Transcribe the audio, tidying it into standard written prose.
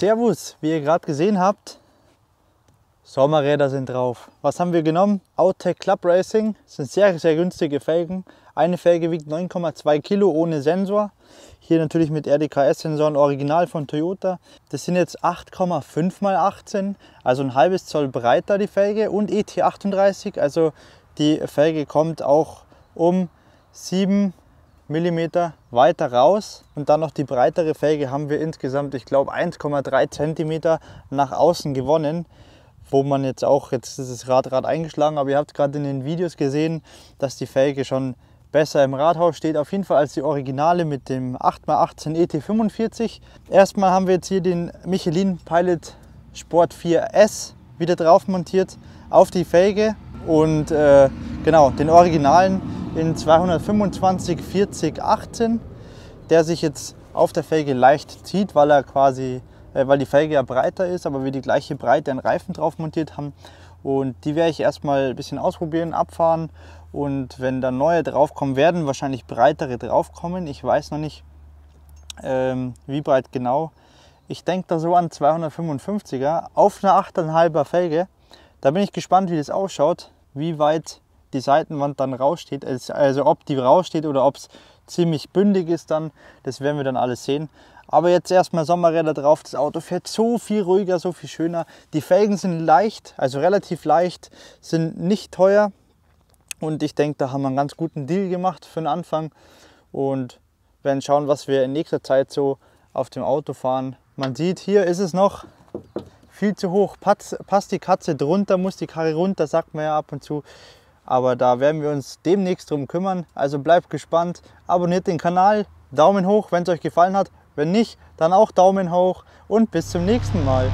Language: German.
Servus, wie ihr gerade gesehen habt, Sommerräder sind drauf. Was haben wir genommen? Outtech Club Racing, das sind sehr, sehr günstige Felgen. Eine Felge wiegt 9,2 Kilo ohne Sensor. Hier natürlich mit RDKS-Sensoren, original von Toyota. Das sind jetzt 8,5 x 18, also ein halbes Zoll breiter die Felge und ET38, also die Felge kommt auch um 7 mm weiter raus. Und dann noch die breitere Felge haben wir insgesamt, ich glaube, 1,3 cm nach außen gewonnen. Wo man jetzt ist das Rad eingeschlagen, aber ihr habt gerade in den Videos gesehen, dass die Felge schon besser im Rathaus steht. Auf jeden Fall als die Originale mit dem 8x18 ET45. Erstmal haben wir jetzt hier den Michelin Pilot Sport 4S wieder drauf montiert auf die Felge. Und genau, den Originalen in 225 40 18, der sich jetzt auf der Felge leicht zieht, weil die Felge ja breiter ist, aber wir die gleiche Breite an Reifen drauf montiert haben. Und die werde ich erstmal ein bisschen ausprobieren, abfahren. Und wenn dann neue draufkommen, werden wahrscheinlich breitere draufkommen. Ich weiß noch nicht, wie breit genau. Ich denke da so an 255er auf einer 8,5er Felge. Da bin ich gespannt, wie das ausschaut, wie weit die Seitenwand dann raussteht. Also ob die raussteht oder ob es ziemlich bündig ist dann. Das werden wir dann alles sehen. Aber jetzt erstmal Sommerräder drauf. Das Auto fährt so viel ruhiger, so viel schöner. Die Felgen sind leicht, also relativ leicht, sind nicht teuer. Und ich denke, da haben wir einen ganz guten Deal gemacht für den Anfang. Und werden schauen, was wir in nächster Zeit so auf dem Auto fahren. Man sieht, hier ist es noch viel zu hoch. Passt die Katze drunter, muss die Karre runter, sagt man ja ab und zu. Aber da werden wir uns demnächst drum kümmern. Also bleibt gespannt, abonniert den Kanal, Daumen hoch, wenn es euch gefallen hat. Wenn nicht, dann auch Daumen hoch und bis zum nächsten Mal.